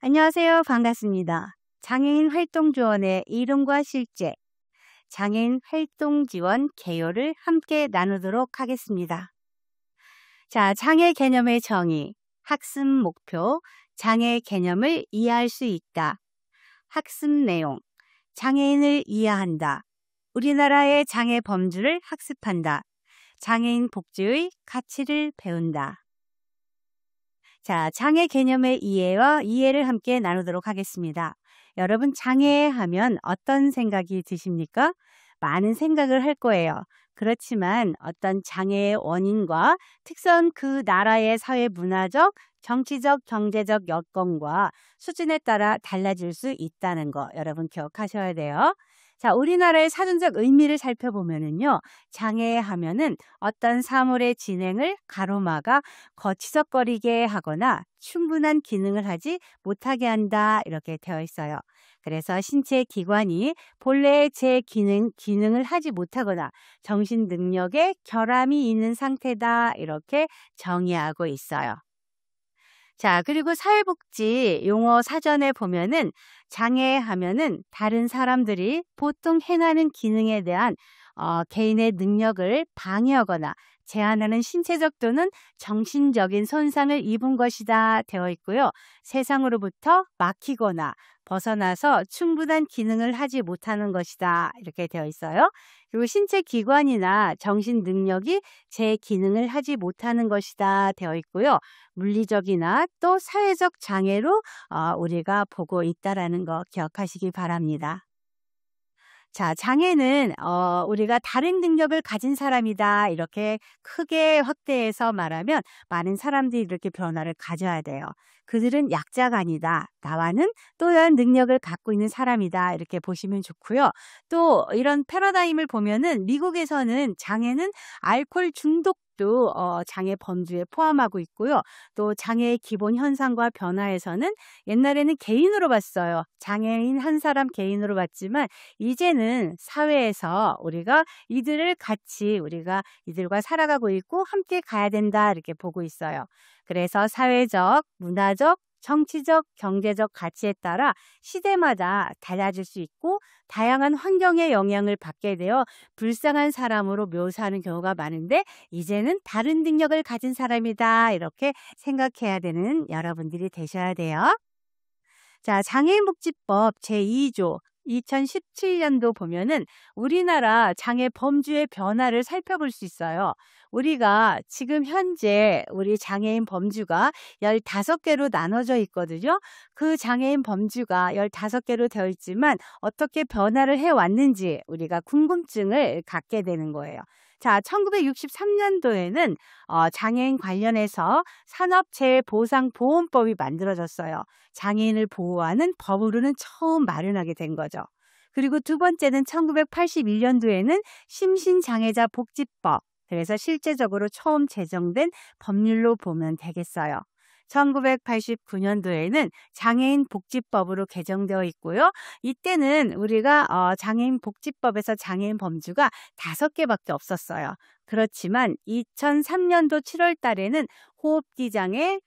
안녕하세요. 반갑습니다. 장애인 활동 지원의 이름과 실제, 장애인 활동 지원 개요를 함께 나누도록 하겠습니다. 자, 장애 개념의 정의, 학습 목표, 장애 개념을 이해할 수 있다. 학습 내용, 장애인을 이해한다. 우리나라의 장애 범주를 학습한다. 장애인 복지의 가치를 배운다. 자, 장애 개념의 이해를 함께 나누도록 하겠습니다. 여러분, 장애 하면 어떤 생각이 드십니까? 많은 생각을 할 거예요. 그렇지만 어떤 장애의 원인과 특성, 그 나라의 사회 문화적, 정치적, 경제적 여건과 수준에 따라 달라질 수 있다는 거 여러분 기억하셔야 돼요. 자, 우리나라의 사전적 의미를 살펴보면은요, 장애 하면은 어떤 사물의 진행을 가로막아 거치적거리게 하거나 충분한 기능을 하지 못하게 한다, 이렇게 되어 있어요. 그래서 신체 기관이 본래의 기능을 하지 못하거나 정신 능력에 결함이 있는 상태다, 이렇게 정의하고 있어요. 자, 그리고 사회복지 용어 사전에 보면은 장애 하면은 다른 사람들이 보통 행하는 기능에 대한 개인의 능력을 방해하거나 제한하는 신체적 또는 정신적인 손상을 입은 것이다 되어 있고요. 세상으로부터 막히거나 벗어나서 충분한 기능을 하지 못하는 것이다, 이렇게 되어 있어요. 그리고 신체 기관이나 정신 능력이 제 기능을 하지 못하는 것이다 되어 있고요. 물리적이나 또 사회적 장애로 우리가 보고 있다라는 거 기억하시기 바랍니다. 자, 장애는 우리가 다른 능력을 가진 사람이다, 이렇게 크게 확대해서 말하면 많은 사람들이 이렇게 변화를 가져야 돼요. 그들은 약자가 아니다. 나와는 또 이런 능력을 갖고 있는 사람이다, 이렇게 보시면 좋고요. 또 이런 패러다임을 보면은 미국에서는 장애는 알코올 중독도 장애 범주에 포함하고 있고요. 또 장애의 기본 현상과 변화에서는 옛날에는 개인으로 봤어요. 장애인 한 사람 개인으로 봤지만 이제는 사회에서 우리가 우리가 이들과 살아가고 있고 함께 가야 된다, 이렇게 보고 있어요. 그래서 사회적, 문화적, 정치적, 경제적 가치에 따라 시대마다 달라질 수 있고 다양한 환경의 영향을 받게 되어 불쌍한 사람으로 묘사하는 경우가 많은데 이제는 다른 능력을 가진 사람이다, 이렇게 생각해야 되는 여러분들이 되셔야 돼요. 자, 장애인복지법 제2조 2017년도 보면은 우리나라 장애 범주의 변화를 살펴볼 수 있어요. 우리가 지금 현재 우리 장애인 범주가 15개로 나눠져 있거든요. 그 장애인 범주가 15개로 되어 있지만 어떻게 변화를 해왔는지 우리가 궁금증을 갖게 되는 거예요. 자, 1963년도에는 장애인 관련해서 산업재해보상보험법이 만들어졌어요. 장애인을 보호하는 법으로는 처음 마련하게 된 거죠. 그리고 두 번째는 1981년도에는 심신장애자 복지법, 그래서 실제적으로 처음 제정된 법률로 보면 되겠어요. 1989년도에는 장애인 복지법으로 개정되어 있고요. 이때는 우리가 장애인 복지법에서 장애인 범주가 5개밖에 없었어요. 그렇지만 2003년도 7월 달에는 호흡기 장애,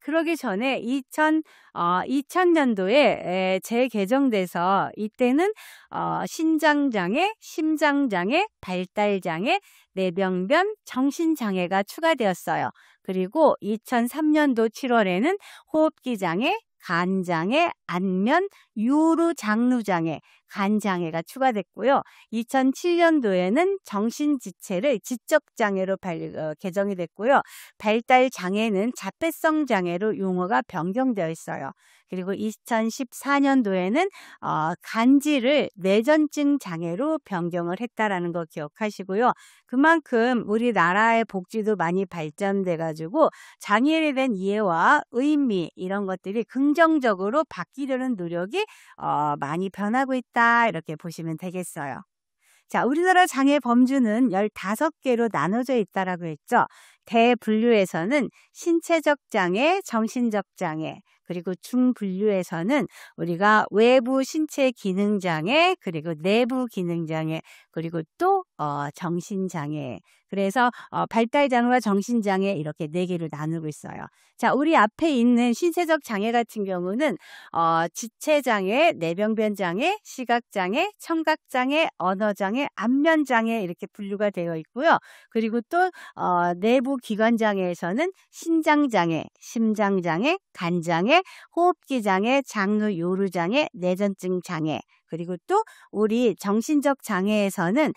그러기 전에 2000년도에 재개정돼서 이때는 신장장애, 심장장애, 발달장애, 뇌병변, 정신장애가 추가되었어요. 그리고 2003년도 7월에는 호흡기 장애, 간장애, 안면, 유루장루장애, 간장애가 추가됐고요. 2007년도에는 정신지체를 지적장애로 개정이 됐고요. 발달장애는 자폐성 장애로 용어가 변경되어 있어요. 그리고 2014년도에는 간지를 뇌전증 장애로 변경을 했다라는 거 기억하시고요. 그만큼 우리나라의 복지도 많이 발전돼 가지고 장애인에 대한 이해와 의미 이런 것들이 긍정적으로 바뀌려는 노력이 많이 변하고 있다, 이렇게 보시면 되겠어요. 자, 우리나라 장애 범주는 15개로 나눠져 있다라고 했죠. 대분류에서는 신체적 장애, 정신적 장애, 그리고 중분류에서는 우리가 외부 신체 기능 장애, 그리고 내부 기능 장애, 그리고 또 정신 장애, 그래서 발달장애와 정신장애 이렇게 4개로 나누고 있어요. 자, 우리 앞에 있는 신체적 장애 같은 경우는 지체장애, 내병변장애, 시각장애, 청각장애, 언어장애, 안면장애 이렇게 분류가 되어 있고요. 그리고 또 내부 기관장애에서는 신장장애, 심장장애, 간장애, 호흡기장애, 장루 요루장애, 내전증 장애, 그리고 또 우리 정신적 장애에서는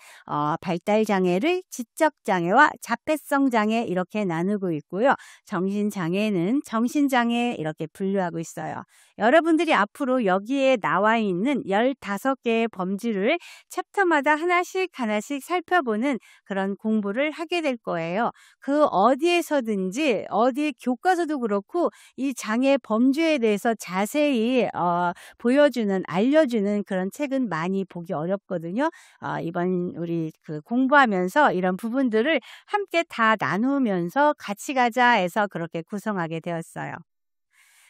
발달장애를 지적장애와 자폐성 장애 이렇게 나누고 있고요. 정신장애는 정신장애 이렇게 분류하고 있어요. 여러분들이 앞으로 여기에 나와 있는 15개의 범주를 챕터마다 하나씩 살펴보는 그런 공부를 하게 될 거예요. 그 어디에서든지 어디 교과서도 그렇고 이 장애 범주에 대해서 자세히 보여주는 알려주는 그런 책은 많이 보기 어렵거든요. 이번 우리 공부하면서 이런 부분들을 함께 다 나누면서 같이 가자 해서 그렇게 구성하게 되었어요.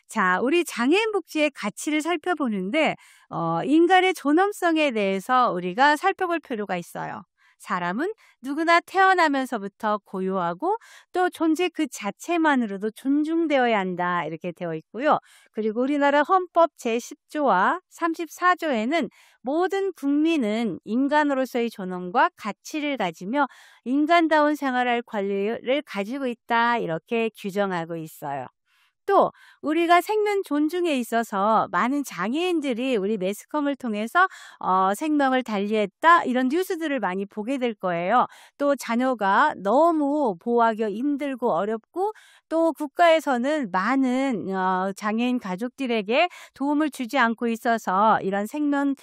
자, 우리 장애인 복지의 가치를 살펴보는데 인간의 존엄성에 대해서 우리가 살펴볼 필요가 있어요. 사람은 누구나 태어나면서부터 고유하고 또 존재 그 자체만으로도 존중되어야 한다 이렇게 되어 있고요. 그리고 우리나라 헌법 제10조와 34조에는 모든 국민은 인간으로서의 존엄과 가치를 가지며 인간다운 생활할 권리를 가지고 있다 이렇게 규정하고 있어요. 또 우리가 생명 존중에 있어서 많은 장애인들이 우리 매스컴을 통해서 생명을 달리했다 이런 뉴스들을 많이 보게 될 거예요. 또 자녀가 너무 보호하기 힘들고 어렵고 또 국가에서는 많은 장애인 가족들에게 도움을 주지 않고 있어서 이런 생명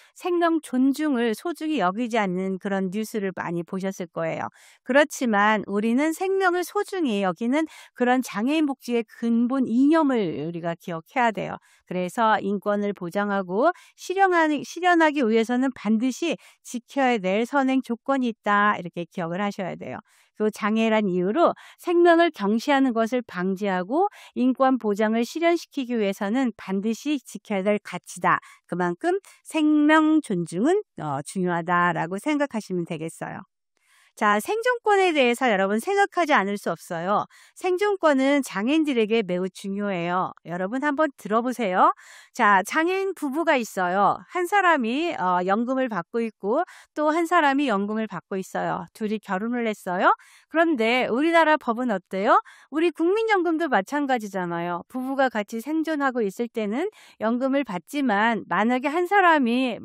존중을 소중히 여기지 않는 그런 뉴스를 많이 보셨을 거예요. 그렇지만 우리는 생명을 소중히 여기는 그런 장애인 복지의 근본 이념을 우리가 기억해야 돼요. 그래서 인권을 보장하고 실현하기 위해서는 반드시 지켜야 될 선행 조건이 있다 이렇게 기억을 하셔야 돼요. 그 장애란 이유로 생명을 경시하는 것을 방지하고 인권 보장을 실현시키기 위해서는 반드시 지켜야 될 가치다. 그만큼 생명 존중은 중요하다라고 생각하시면 되겠어요. 자, 생존권에 대해서 여러분 생각하지 않을 수 없어요. 생존권은 장애인들에게 매우 중요해요. 여러분 한번 들어보세요. 자, 장애인 부부가 있어요. 한 사람이 연금을 받고 있고 또 한 사람이 연금을 받고 있어요. 둘이 결혼을 했어요. 그런데 우리나라 법은 어때요? 우리 국민연금도 마찬가지잖아요. 부부가 같이 생존하고 있을 때는 연금을 받지만 만약에 한 사람이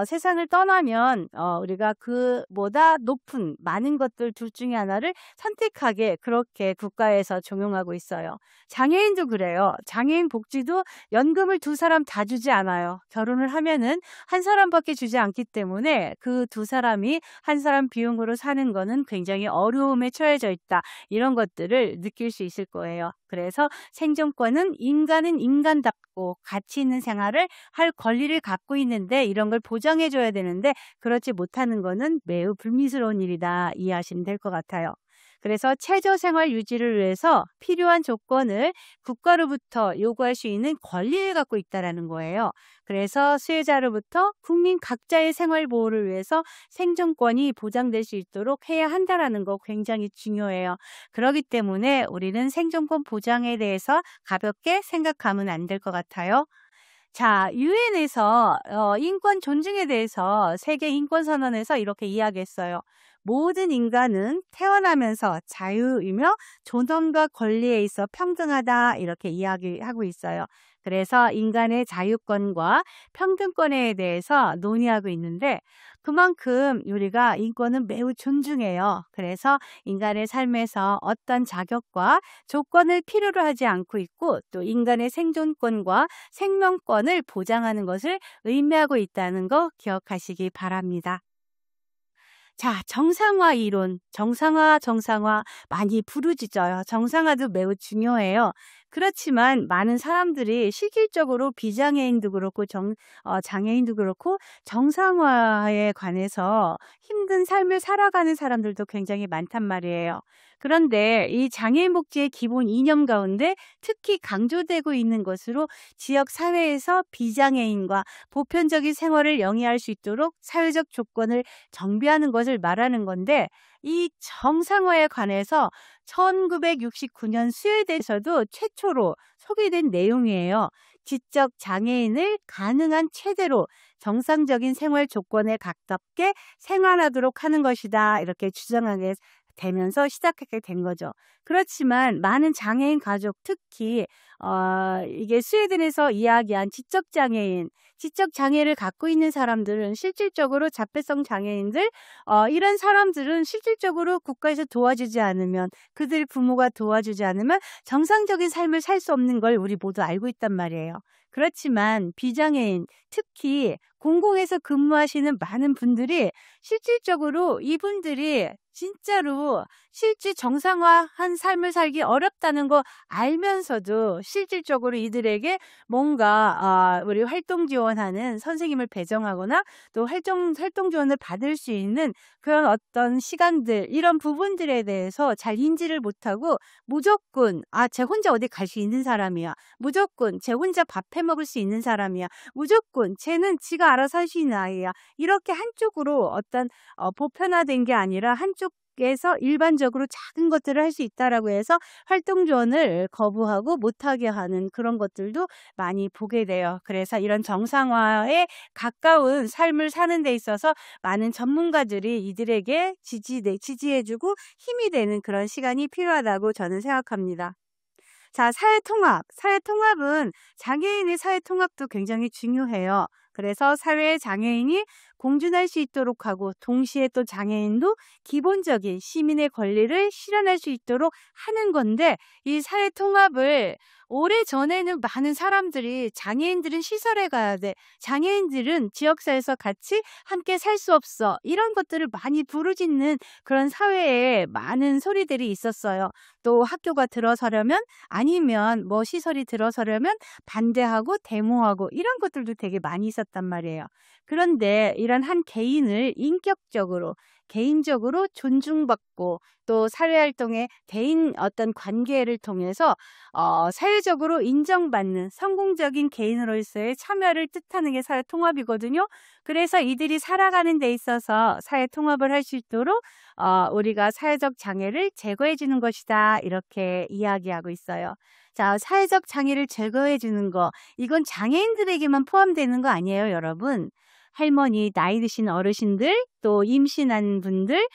세상을 떠나면 우리가 그보다 높은 많은 것들 둘 중에 하나를 선택하게 그렇게 국가에서 적용하고 있어요. 장애인도 그래요. 장애인 복지도 연금을 두 사람 다 주지 않아요. 결혼을 하면은 한 사람밖에 주지 않기 때문에 그 두 사람이 한 사람 비용으로 사는 거는 굉장히 어려움에 처해져 있다. 이런 것들을 느낄 수 있을 거예요. 그래서 생존권은 인간은 인간답고 가치 있는 생활을 할 권리를 갖고 있는데 이런 걸 보장해줘야 되는데 그렇지 못하는 거는 매우 불미스러운 일이다 이해하시면 될 것 같아요. 그래서 최저생활 유지를 위해서 필요한 조건을 국가로부터 요구할 수 있는 권리를 갖고 있다는 거예요. 그래서 수혜자로부터 국민 각자의 생활 보호를 위해서 생존권이 보장될 수 있도록 해야 한다는 거 굉장히 중요해요. 그렇기 때문에 우리는 생존권 보장에 대해서 가볍게 생각하면 안 될 것 같아요. 자, 유엔에서 인권 존중에 대해서 세계 인권선언에서 이렇게 이야기했어요. 모든 인간은 태어나면서 자유이며 존엄과 권리에 있어 평등하다 이렇게 이야기하고 있어요. 그래서 인간의 자유권과 평등권에 대해서 논의하고 있는데 그만큼 우리가 인권은 매우 존중해요. 그래서 인간의 삶에서 어떤 자격과 조건을 필요로 하지 않고 있고 또 인간의 생존권과 생명권을 보장하는 것을 의미하고 있다는 거 기억하시기 바랍니다. 자, 정상화 이론, 정상화 많이 부르짖어요. 정상화도 매우 중요해요. 그렇지만 많은 사람들이 실질적으로 비장애인도 그렇고 장애인도 그렇고 정상화에 관해서 힘든 삶을 살아가는 사람들도 굉장히 많단 말이에요. 그런데 이 장애인 복지의 기본 이념 가운데 특히 강조되고 있는 것으로 지역 사회에서 비장애인과 보편적인 생활을 영위할 수 있도록 사회적 조건을 정비하는 것을 말하는 건데, 이 정상화에 관해서 1969년 스웨덴에서도 최초로 소개된 내용이에요. 지적 장애인을 가능한 최대로 정상적인 생활 조건에 가깝게 생활하도록 하는 것이다, 이렇게 주장하게 되면서 시작하게 된 거죠. 그렇지만 많은 장애인 가족, 특히 이게 스웨덴에서 이야기한 지적 장애를 갖고 있는 사람들은 실질적으로 자폐성 장애인들, 이런 사람들은 실질적으로 국가에서 도와주지 않으면, 그들 부모가 도와주지 않으면 정상적인 삶을 살 수 없는 걸 우리 모두 알고 있단 말이에요. 그렇지만 비장애인, 특히 공공에서 근무하시는 많은 분들이 실질적으로 이분들이 진짜로 실제 정상화한 삶을 살기 어렵다는 거 알면서도 실질적으로 이들에게 뭔가 우리 활동 지원하는 선생님을 배정하거나 또 활동 지원을 받을 수 있는 그런 어떤 시간들, 이런 부분들에 대해서 잘 인지를 못하고 무조건 쟤 혼자 어디 갈 수 있는 사람이야, 무조건 쟤 혼자 밥 해 먹을 수 있는 사람이야, 무조건 쟤는 지가 알아서 할 수 있는 아이야, 이렇게 한쪽으로 어떤 보편화된 게 아니라 한쪽에서 일반적으로 작은 것들을 할 수 있다라고 해서 활동 지원을 거부하고 못하게 하는 그런 것들도 많이 보게 돼요. 그래서 이런 정상화에 가까운 삶을 사는 데 있어서 많은 전문가들이 이들에게 지지해주고 힘이 되는 그런 시간이 필요하다고 저는 생각합니다. 자, 사회통합은 장애인의 사회통합도 굉장히 중요해요. 그래서 사회의 장애인이 공존할 수 있도록 하고, 동시에 또 장애인도 기본적인 시민의 권리를 실현할 수 있도록 하는 건데, 이 사회통합을 오래전에는 많은 사람들이 장애인들은 시설에 가야 돼, 장애인들은 지역사회에서 같이 함께 살 수 없어, 이런 것들을 많이 부르짖는 그런 사회에 많은 소리들이 있었어요. 또 학교가 들어서려면, 아니면 뭐 시설이 들어서려면 반대하고 데모하고, 이런 것들도 되게 많이 있었단 말이에요. 그런데 이런 한 개인을 개인적으로 존중받고, 또 사회활동의 대인 어떤 관계를 통해서 사회적으로 인정받는 성공적인 개인으로서의 참여를 뜻하는 게 사회통합이거든요. 그래서 이들이 살아가는 데 있어서 사회통합을 할 수 있도록 우리가 사회적 장애를 제거해 주는 것이다, 이렇게 이야기하고 있어요. 자, 사회적 장애를 제거해 주는 거, 이건 장애인들에게만 포함되는 거 아니에요, 여러분. 할머니, 나이 드신 어르신들, 또 임신한 분들,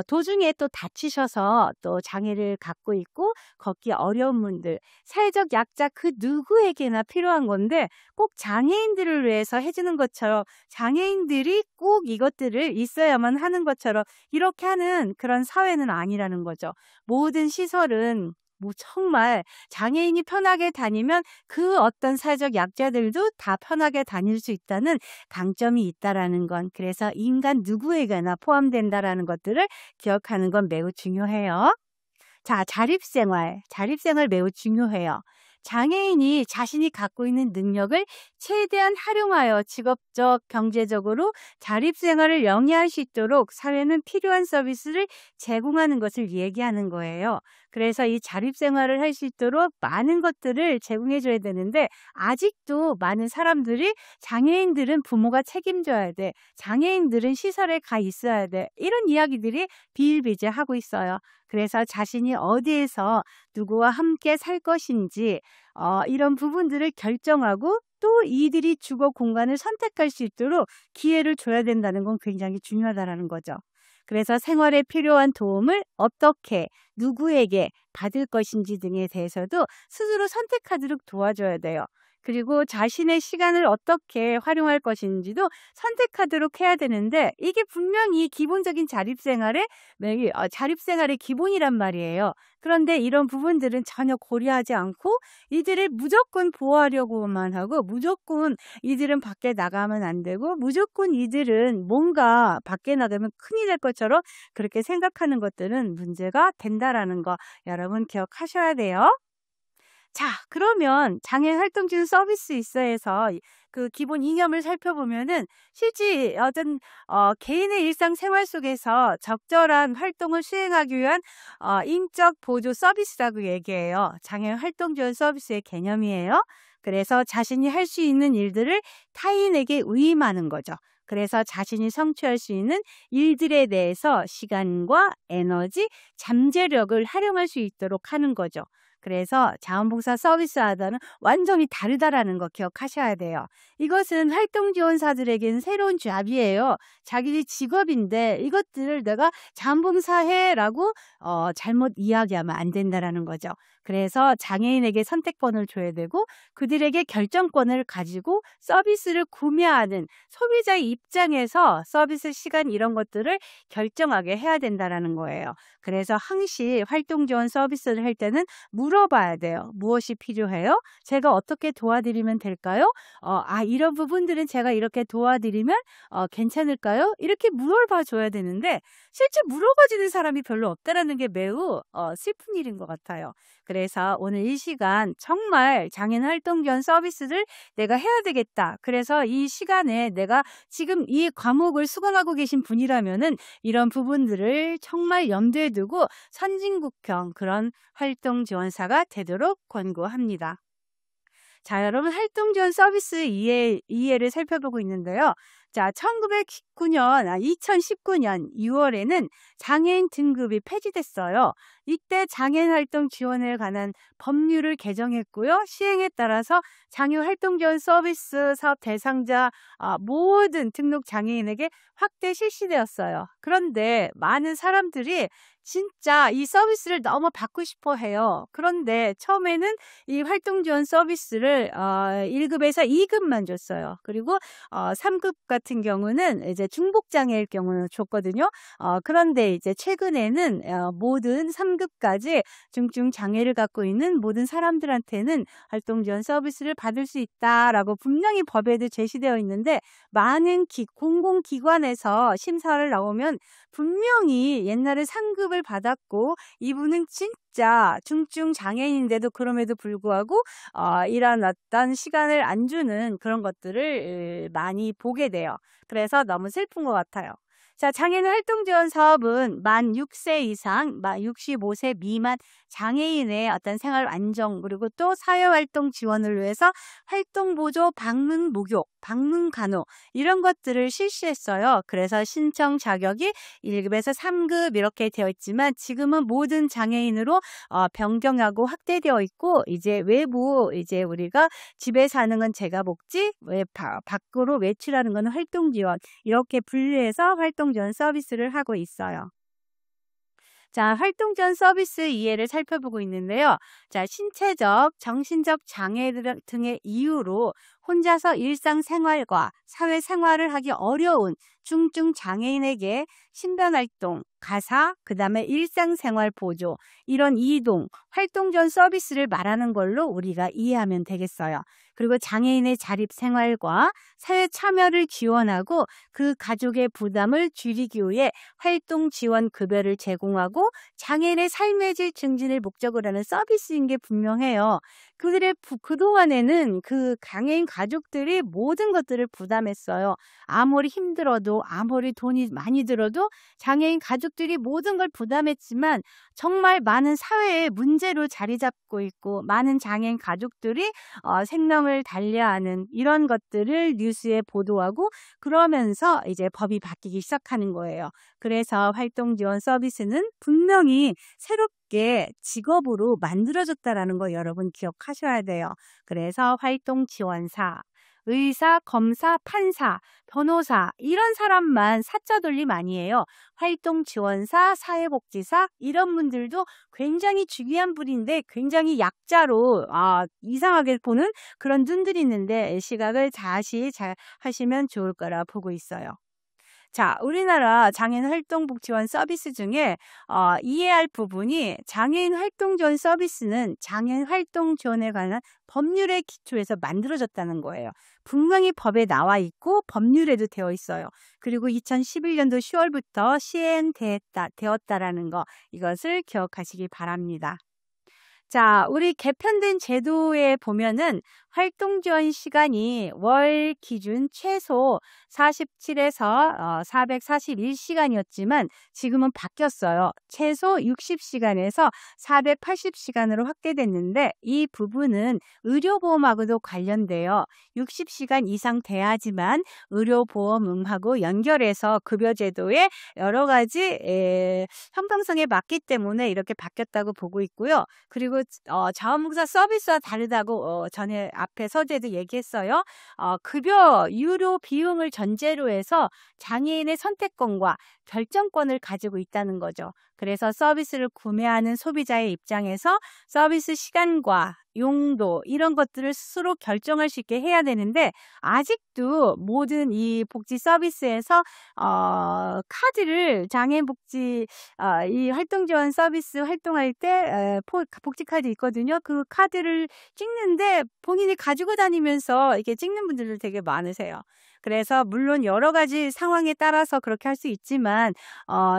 도중에 또 다치셔서 또 장애를 갖고 있고 걷기 어려운 분들, 사회적 약자 그 누구에게나 필요한 건데, 꼭 장애인들을 위해서 해주는 것처럼, 장애인들이 꼭 이것들을 있어야만 하는 것처럼 이렇게 하는 그런 사회는 아니라는 거죠. 모든 시설은 정말 장애인이 편하게 다니면 그 어떤 사회적 약자들도 다 편하게 다닐 수 있다는 강점이 있다라는 건, 그래서 인간 누구에게나 포함된다라는 것들을 기억하는 건 매우 중요해요. 자, 자립생활 매우 중요해요. 장애인이 자신이 갖고 있는 능력을 최대한 활용하여 직업적, 경제적으로 자립생활을 영위할 수 있도록 사회는 필요한 서비스를 제공하는 것을 얘기하는 거예요. 그래서 이 자립생활을 할 수 있도록 많은 것들을 제공해 줘야 되는데, 아직도 많은 사람들이 장애인들은 부모가 책임져야 돼, 장애인들은 시설에 가 있어야 돼, 이런 이야기들이 비일비재하고 있어요. 그래서 자신이 어디에서 누구와 함께 살 것인지 이런 부분들을 결정하고, 또 이들이 주거 공간을 선택할 수 있도록 기회를 줘야 된다는 건 굉장히 중요하다는 거죠. 그래서 생활에 필요한 도움을 어떻게, 누구에게 받을 것인지 등에 대해서도 스스로 선택하도록 도와줘야 돼요. 그리고 자신의 시간을 어떻게 활용할 것인지도 선택하도록 해야 되는데, 이게 분명히 기본적인 자립생활의 기본이란 말이에요. 그런데 이런 부분들은 전혀 고려하지 않고 이들을 무조건 보호하려고만 하고, 무조건 이들은 밖에 나가면 안 되고, 무조건 이들은 뭔가 밖에 나가면 큰일 날 것처럼 그렇게 생각하는 것들은 문제가 된다라는 거 여러분 기억하셔야 돼요. 자, 그러면 장애인 활동 지원 서비스 있어에서 그 기본 이념을 살펴보면은 실제 어떤 개인의 일상생활 속에서 적절한 활동을 수행하기 위한 인적 보조 서비스라고 얘기해요. 장애인 활동 지원 서비스의 개념이에요. 그래서 자신이 할 수 있는 일들을 타인에게 위임하는 거죠. 그래서 자신이 성취할 수 있는 일들에 대해서 시간과 에너지, 잠재력을 활용할 수 있도록 하는 거죠. 그래서 자원봉사 서비스와는 완전히 다르다라는 거 기억하셔야 돼요. 이것은 활동지원사들에게는 새로운 잡이에요. 자기 직업인데 이것들을 내가 자원봉사해라고 잘못 이야기하면 안 된다라는 거죠. 그래서 장애인에게 선택권을 줘야 되고 그들에게 결정권을 가지고 서비스를 구매하는 소비자의 입장에서 서비스 시간 이런 것들을 결정하게 해야 된다라는 거예요. 그래서 항시 활동지원 서비스를 할 때는 물어봐야 돼요. 무엇이 필요해요? 제가 어떻게 도와드리면 될까요? 이런 부분들은 제가 이렇게 도와드리면 괜찮을까요? 이렇게 물어봐 줘야 되는데 실제 물어봐주는 사람이 별로 없다라는 게 매우 슬픈 일인 것 같아요. 그래서 오늘 이 시간 정말 장애인 활동 지원 서비스를 내가 해야 되겠다. 그래서 이 시간에 내가 지금 이 과목을 수강하고 계신 분이라면은 이런 부분들을 정말 염두에 두고 선진국형 그런 활동 지원사가 되도록 권고합니다. 자, 여러분 활동 지원 서비스 이해를 살펴보고 있는데요. 자, 2019년 6월에는 장애인 등급이 폐지됐어요. 이때 장애인 활동 지원에 관한 법률을 개정했고요. 시행에 따라서 장애인 활동 지원 서비스 사업 대상자 모든 등록 장애인에게 확대 실시되었어요. 그런데 많은 사람들이 진짜 이 서비스를 너무 받고 싶어 해요. 그런데 처음에는 이 활동 지원 서비스를 1급에서 2급만 줬어요. 그리고 3급 같은 경우는 이제 중복장애일 경우는 줬거든요. 그런데 이제 최근에는 모든 3급까지 중증 장애를 갖고 있는 모든 사람들한테는 활동 지원 서비스를 받을 수 있다라고 분명히 법에도 제시되어 있는데 많은 공공기관에서 심사를 나오면 분명히 옛날에 3급을 받았고 이분은 진짜 중증 장애인인데도 그럼에도 불구하고 이런 어떤 시간을 안 주는 그런 것들을 많이 보게 돼요. 그래서 너무 슬픈 것 같아요. 자, 장애인 활동 지원 사업은 만 6세 이상, 만 65세 미만 장애인의 어떤 생활 안정 그리고 또 사회활동 지원을 위해서 활동보조 방문 목욕, 방문 간호 이런 것들을 실시했어요. 그래서 신청 자격이 1급에서 3급 이렇게 되어 있지만 지금은 모든 장애인으로 변경하고 확대되어 있고 이제 외부 이제 우리가 집에서 하는 건 재가복지, 밖으로 외출하는 건 활동 지원 이렇게 분류해서 활동 지원 서비스를 하고 있어요. 자, 활동 지원 서비스 이해를 살펴보고 있는데요. 자, 신체적, 정신적 장애 등의 이유로 혼자서 일상생활과 사회생활을 하기 어려운 중증 장애인에게 신변활동, 가사, 그 다음에 일상생활 보조, 이런 이동, 활동 지원 서비스를 말하는 걸로 우리가 이해하면 되겠어요. 그리고 장애인의 자립생활과 사회 참여를 지원하고 그 가족의 부담을 줄이기 위해 활동 지원 급여를 제공하고 장애인의 삶의 질 증진을 목적으로 하는 서비스인 게 분명해요. 그동안에는 그 장애인 가족들이 모든 것들을 부담했어요. 아무리 힘들어도 아무리 돈이 많이 들어도 장애인 가족들이 모든 걸 부담했지만 정말 많은 사회의 문제로 자리 잡고 있고 많은 장애인 가족들이 생명을 달려하는 이런 것들을 뉴스에 보도하고 그러면서 이제 법이 바뀌기 시작하는 거예요. 그래서 활동 지원 서비스는 분명히 새롭게 직업으로 만들어졌다라는 거 여러분 기억하셔야 돼요. 그래서 활동 지원사, 의사, 검사, 판사, 변호사 이런 사람만 사자 돌림 아니에요. 활동 지원사, 사회복지사 이런 분들도 굉장히 중요한 분인데 굉장히 약자로 이상하게 보는 그런 분들이 있는데 시각을 다시 잘 하시면 좋을 거라 보고 있어요. 자, 우리나라 장애인 활동복 지원 서비스 중에 이해할 부분이 장애인 활동 지원 서비스는 장애인 활동 지원에 관한 법률의 기초에서 만들어졌다는 거예요. 분명히 법에 나와 있고 법률에도 되어 있어요. 그리고 2011년도 10월부터 시행되었다라는 거 이것을 기억하시기 바랍니다. 자, 우리 개편된 제도에 보면은 활동 지원 시간이 월 기준 최소 47에서 441시간이었지만 지금은 바뀌었어요. 최소 60시간에서 480시간으로 확대됐는데 이 부분은 의료보험하고도 관련돼요. 60시간 이상 돼야지만 의료보험하고 연결해서 급여제도에 여러 가지 형평성에 맞기 때문에 이렇게 바뀌었다고 보고 있고요. 그리고 자원봉사 서비스와 다르다고 전에 앞에 서재도 얘기했어요. 급여 유료 비용을 전제로 해서 장애인의 선택권과 결정권을 가지고 있다는 거죠. 그래서 서비스를 구매하는 소비자의 입장에서 서비스 시간과 용도 이런 것들을 스스로 결정할 수 있게 해야 되는데 아직도 모든 이 복지 서비스에서 카드를 장애인 복지 이 활동 지원 서비스 활동할 때 복지 카드 있거든요. 그 카드를 찍는데 본인이 가지고 다니면서 이렇게 찍는 분들 되게 많으세요. 그래서 물론 여러 가지 상황에 따라서 그렇게 할 수 있지만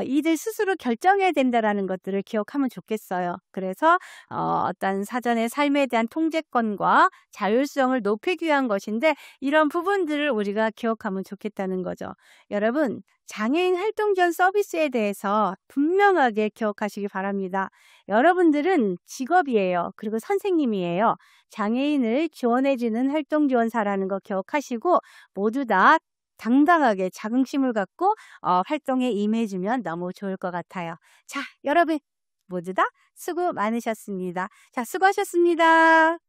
이들 스스로 결정해야 된다라는 것들을 기억하면 좋겠어요. 그래서 어떤 사전의 삶에 대한 통제권과 자율성을 높이기 위한 것인데 이런 부분들을 우리가 기억하면 좋겠다는 거죠. 여러분, 장애인 활동 지원 서비스에 대해서 분명하게 기억하시기 바랍니다. 여러분들은 직업이에요. 그리고 선생님이에요. 장애인을 지원해주는 활동 지원사라는 거 기억하시고 모두 다 당당하게 자긍심을 갖고 활동에 임해주면 너무 좋을 것 같아요. 자, 여러분 모두 다 수고 많으셨습니다. 자, 수고하셨습니다.